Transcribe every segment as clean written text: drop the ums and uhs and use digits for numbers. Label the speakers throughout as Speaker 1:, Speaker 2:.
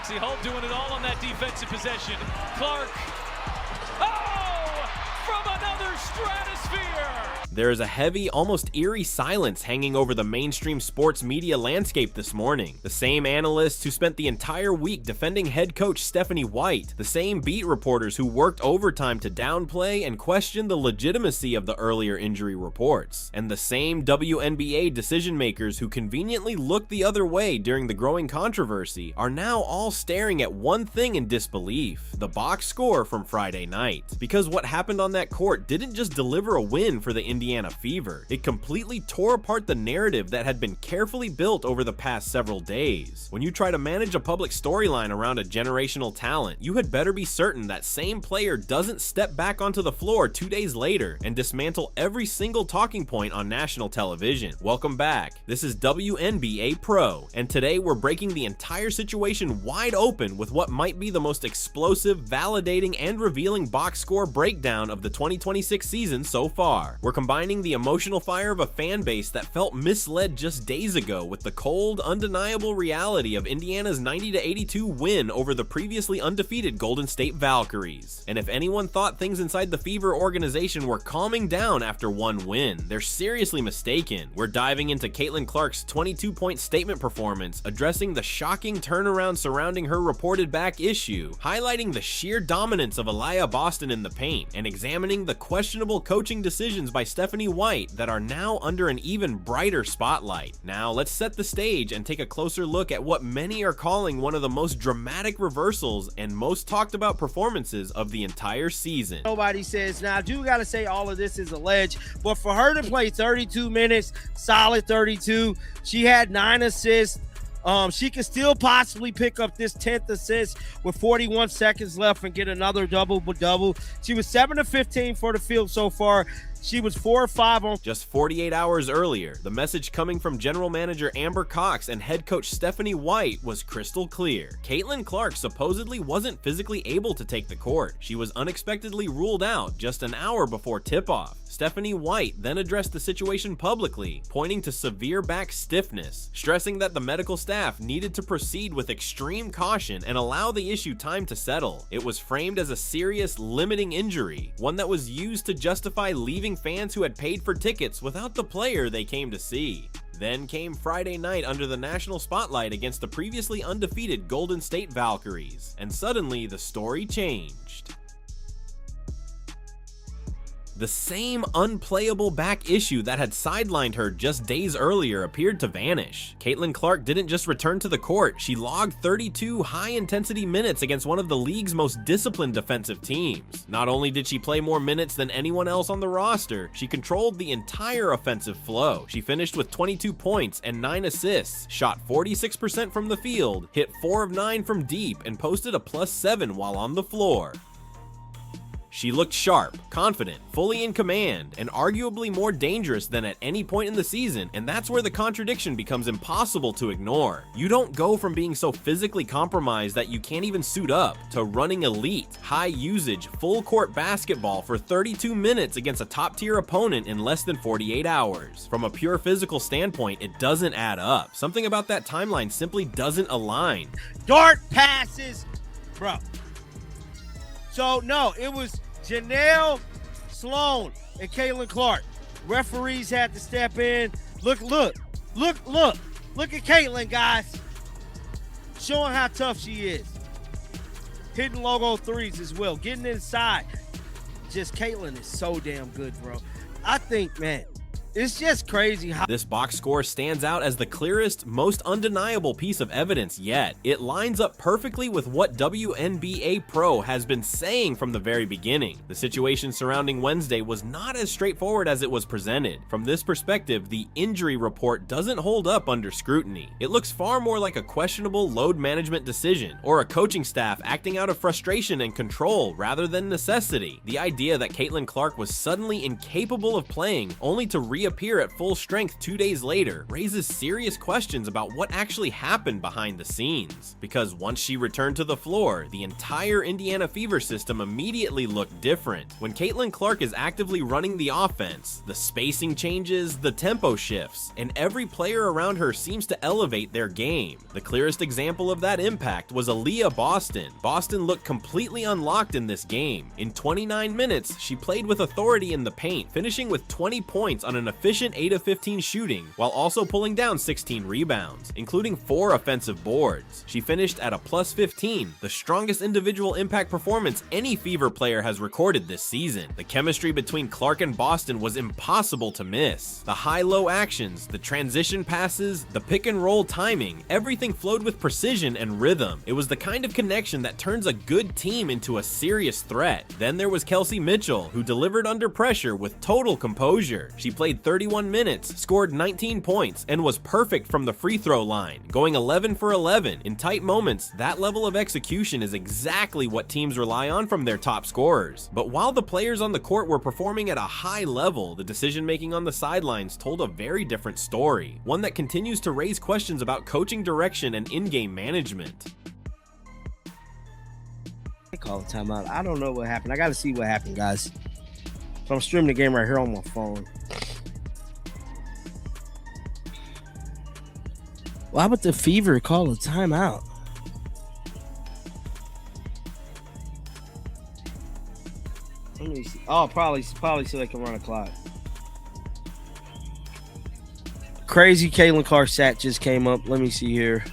Speaker 1: Foxy Hull doing it all on that defensive possession. Clark. Oh! From another stratosphere!
Speaker 2: There is a heavy, almost eerie silence hanging over the mainstream sports media landscape this morning. The same analysts who spent the entire week defending head coach Stephanie White, the same beat reporters who worked overtime to downplay and question the legitimacy of the earlier injury reports, and the same WNBA decision makers who conveniently looked the other way during the growing controversy are now all staring at one thing in disbelief: the box score from Friday night. Because what happened on that court didn't just deliver a win for the Indiana Fever, it completely tore apart the narrative that had been carefully built over the past several days. When you try to manage a public storyline around a generational talent, you had better be certain that same player doesn't step back onto the floor 2 days later and dismantle every single talking point on national television. Welcome back. This is WNBA Pro, and today we're breaking the entire situation wide open with what might be the most explosive, validating, and revealing box score breakdown of the 2026 season so far. We're combining the emotional fire of a fan base that felt misled just days ago with the cold, undeniable reality of Indiana's 90-82 win over the previously undefeated Golden State Valkyries. And if anyone thought things inside the Fever organization were calming down after one win, they're seriously mistaken. We're diving into Caitlin Clark's 22-point statement performance, addressing the shocking turnaround surrounding her reported back issue, highlighting the sheer dominance of Aliyah Boston in the paint, and examining the questionable coaching decisions by Stephanie White that are now under an even brighter spotlight. Now let's set the stage and take a closer look at what many are calling one of the most dramatic reversals and most talked about performances of the entire season.
Speaker 3: Nobody says, now I do gotta say all of this is alleged, but for her to play 32 minutes, solid 32, she had 9 assists. She could still possibly pick up this 10th assist with 41 seconds left and get another double-double. She was 7 of 15 for the field so far. She was 4 of 5 on.
Speaker 2: Just 48 hours earlier, the message coming from general manager Amber Cox and head coach Stephanie White was crystal clear. Caitlin Clark supposedly wasn't physically able to take the court. She was unexpectedly ruled out just an hour before tip-off. Stephanie White then addressed the situation publicly, pointing to severe back stiffness, stressing that the medical staff needed to proceed with extreme caution and allow the issue time to settle. It was framed as a serious, limiting injury, one that was used to justify leaving fans who had paid for tickets without the player they came to see. Then came Friday night under the national spotlight against the previously undefeated Golden State Valkyries, and suddenly the story changed. The same unplayable back issue that had sidelined her just days earlier appeared to vanish. Caitlin Clark didn't just return to the court, she logged 32 high-intensity minutes against one of the league's most disciplined defensive teams. Not only did she play more minutes than anyone else on the roster, she controlled the entire offensive flow. She finished with 22 points and 9 assists, shot 46% from the field, hit 4 of 9 from deep, and posted a +7 while on the floor. She looked sharp, confident, fully in command, and arguably more dangerous than at any point in the season, and that's where the contradiction becomes impossible to ignore. You don't go from being so physically compromised that you can't even suit up, to running elite, high-usage, full-court basketball for 32 minutes against a top-tier opponent in less than 48 hours. From a pure physical standpoint, it doesn't add up. Something about that timeline simply doesn't align.
Speaker 3: Dart passes, bro. So, no, it was Janelle Sloan and Caitlin Clark. Referees had to step in. Look at Caitlin, guys. Showing how tough she is. Hitting logo threes as well. Getting inside. Just Caitlin is so damn good, bro. I think, man, it's just crazy how
Speaker 2: this box score stands out as the clearest, most undeniable piece of evidence yet. It lines up perfectly with what WNBA Pro has been saying from the very beginning. The situation surrounding Wednesday was not as straightforward as it was presented. From this perspective, the injury report doesn't hold up under scrutiny. It looks far more like a questionable load management decision, or a coaching staff acting out of frustration and control rather than necessity. The idea that Caitlin Clark was suddenly incapable of playing, only to reappear at full strength 2 days later raises serious questions about what actually happened behind the scenes. Because once she returned to the floor, the entire Indiana Fever system immediately looked different. When Caitlin Clark is actively running the offense, the spacing changes, the tempo shifts, and every player around her seems to elevate their game. The clearest example of that impact was Aaliyah Boston. Boston looked completely unlocked in this game. In 29 minutes, she played with authority in the paint, finishing with 20 points on an efficient 8 of 15 shooting, while also pulling down 16 rebounds, including 4 offensive boards. She finished at a plus 15, the strongest individual impact performance any Fever player has recorded this season. The chemistry between Clark and Boston was impossible to miss. The high-low actions, the transition passes, the pick-and-roll timing, everything flowed with precision and rhythm. It was the kind of connection that turns a good team into a serious threat. Then there was Kelsey Mitchell, who delivered under pressure with total composure. She played 31 minutes, scored 19 points, and was perfect from the free throw line, going 11 for 11. In tight moments, that level of execution is exactly what teams rely on from their top scorers. But while the players on the court were performing at a high level, the decision-making on the sidelines told a very different story, one that continues to raise questions about coaching direction and in-game management.
Speaker 3: They call a timeout. I don't know what happened. I got to see what happened, guys. So I'm streaming the game right here on my phone. Why would the Fever call a timeout? Let me see. Oh, probably so they can run a clock. Crazy Caitlin Clark stat just came up. Let me see here.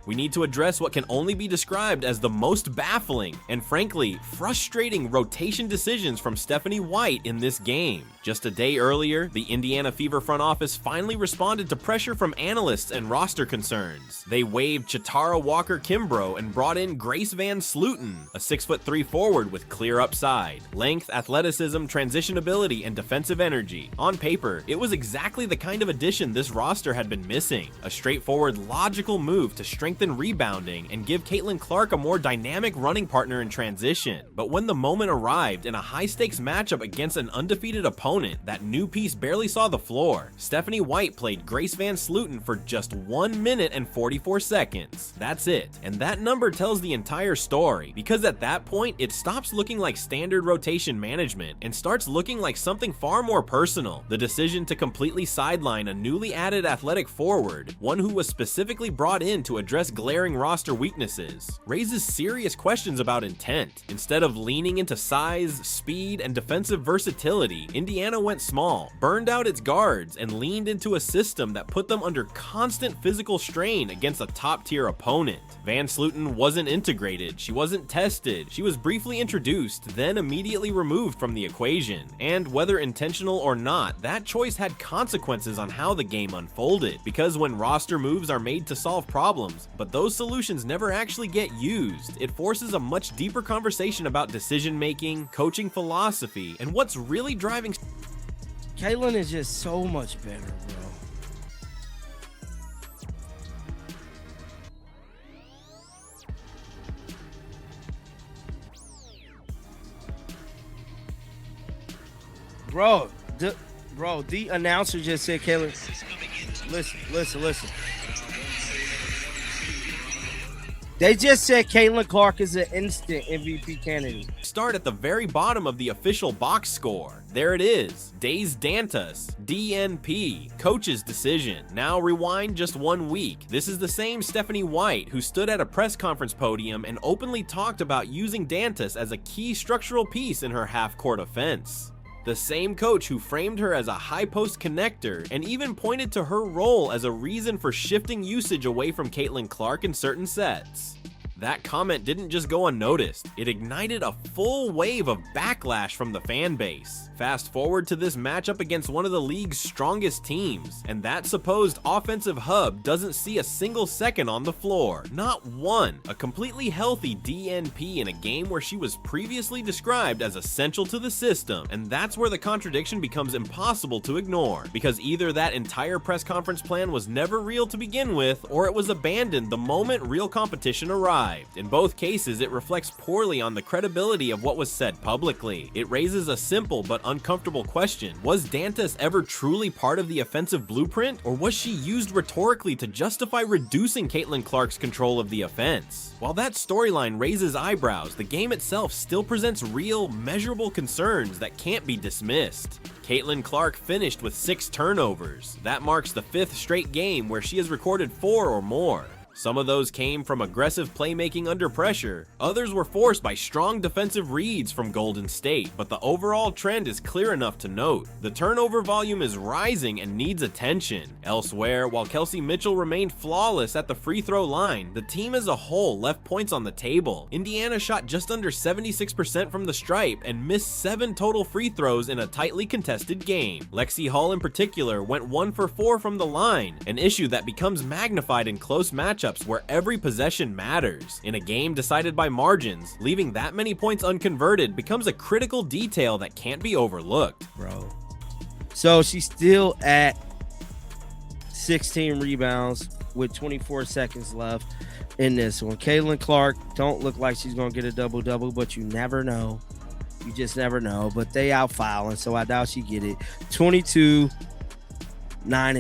Speaker 2: We need to address what can only be described as the most baffling and frankly frustrating rotation decisions from Stephanie White in this game. Just a day earlier, the Indiana Fever front office finally responded to pressure from analysts and roster concerns. They waived Chitara Walker-Kimbrough and brought in Grace Van Slooten, a 6'3" forward with clear upside, length, athleticism, transition ability, and defensive energy. On paper, it was exactly the kind of addition this roster had been missing, a straightforward, logical move to strengthen rebounding and give Caitlin Clark a more dynamic running partner in transition. But when the moment arrived in a high-stakes matchup against an undefeated opponent, that new piece barely saw the floor. Stephanie White played Grace Van Slooten for just 1 minute and 44 seconds. That's it. And that number tells the entire story, because at that point, it stops looking like standard rotation management and starts looking like something far more personal. The decision to completely sideline a newly added athletic forward, one who was specifically brought in to address glaring roster weaknesses, raises serious questions about intent. Instead of leaning into size, speed, and defensive versatility, Indiana went small, burned out its guards, and leaned into a system that put them under constant physical strain against a top-tier opponent. Van Slooten wasn't integrated, she wasn't tested, she was briefly introduced, then immediately removed from the equation. And whether intentional or not, that choice had consequences on how the game unfolded, because when roster moves are made to solve problems, but those solutions never actually get used, it forces a much deeper conversation about decision-making, coaching philosophy, and what's really driving.
Speaker 3: Caitlin is just so much better, bro. The announcer just said, Caitlin, listen. They just said Caitlin Clark is an instant MVP candidate.
Speaker 2: Start at the very bottom of the official box score. There it is. Days Dantas, DNP, coach's decision. Now rewind just 1 week. This is the same Stephanie White who stood at a press conference podium and openly talked about using Dantas as a key structural piece in her half-court offense. The same coach who framed her as a high-post connector and even pointed to her role as a reason for shifting usage away from Caitlin Clark in certain sets. That comment didn't just go unnoticed, it ignited a full wave of backlash from the fan base. Fast forward to this matchup against one of the league's strongest teams, and that supposed offensive hub doesn't see a single second on the floor. Not one. A completely healthy DNP in a game where she was previously described as essential to the system, and that's where the contradiction becomes impossible to ignore, because either that entire press conference plan was never real to begin with, or it was abandoned the moment real competition arrived. arrived. In both cases, it reflects poorly on the credibility of what was said publicly. It raises a simple but uncomfortable question. Was Dantas ever truly part of the offensive blueprint, or was she used rhetorically to justify reducing Caitlin Clark's control of the offense? While that storyline raises eyebrows, the game itself still presents real, measurable concerns that can't be dismissed. Caitlin Clark finished with 6 turnovers. That marks the 5th straight game where she has recorded 4 or more. Some of those came from aggressive playmaking under pressure. Others were forced by strong defensive reads from Golden State, but the overall trend is clear enough to note. The turnover volume is rising and needs attention. Elsewhere, while Kelsey Mitchell remained flawless at the free throw line, the team as a whole left points on the table. Indiana shot just under 76% from the stripe and missed 7 total free throws in a tightly contested game. Lexi Hall in particular went 1 for 4 from the line, an issue that becomes magnified in close matchups where every possession matters. In a game decided by margins, leaving that many points unconverted becomes a critical detail that can't be overlooked.
Speaker 3: Bro. So she's still at 16 rebounds with 24 seconds left in this one. Caitlin Clark don't look like she's going to get a double-double, but you never know. You just never know. But they out fouling, so I doubt she get it. 22, 9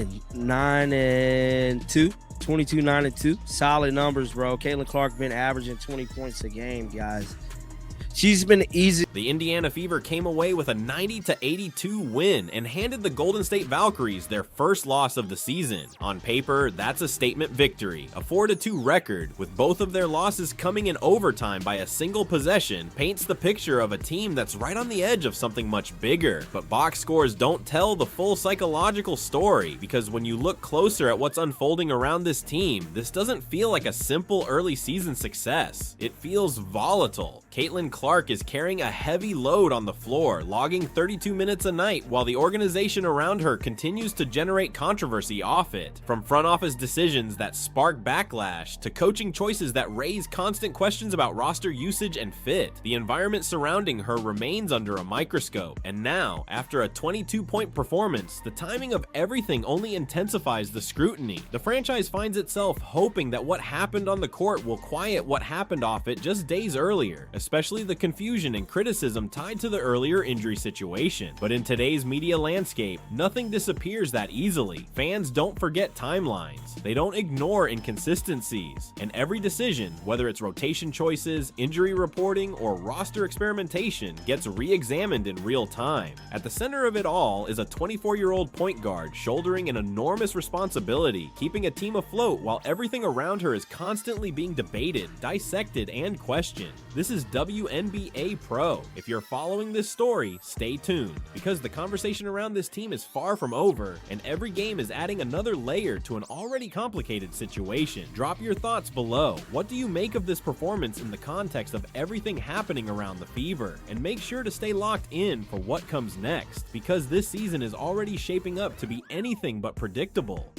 Speaker 3: and 2. 22, 9 and 2. Solid numbers, bro. Caitlin Clark been averaging 20 points a game, guys. She's been easy.
Speaker 2: The Indiana Fever came away with a 90-82 win and handed the Golden State Valkyries their first loss of the season. On paper, that's a statement victory. A 4-2 record, with both of their losses coming in overtime by a single possession, paints the picture of a team that's right on the edge of something much bigger. But box scores don't tell the full psychological story, because when you look closer at what's unfolding around this team, this doesn't feel like a simple early season success. It feels volatile. Caitlin Clark is carrying a heavy load on the floor, logging 32 minutes a night, while the organization around her continues to generate controversy off it. From front office decisions that spark backlash to coaching choices that raise constant questions about roster usage and fit, the environment surrounding her remains under a microscope. And now, after a 22-point performance, the timing of everything only intensifies the scrutiny. The franchise finds itself hoping that what happened on the court will quiet what happened off it just days earlier, especially the confusion and criticism tied to the earlier injury situation. But in today's media landscape, nothing disappears that easily. Fans don't forget timelines. They don't ignore inconsistencies. And every decision, whether it's rotation choices, injury reporting, or roster experimentation, gets re-examined in real time. At the center of it all is a 24-year-old point guard shouldering an enormous responsibility, keeping a team afloat while everything around her is constantly being debated, dissected, and questioned. This is WNBA Pro. If you're following this story, stay tuned, because the conversation around this team is far from over, and every game is adding another layer to an already complicated situation. Drop your thoughts below. What do you make of this performance in the context of everything happening around the Fever? And make sure to stay locked in for what comes next, because this season is already shaping up to be anything but predictable.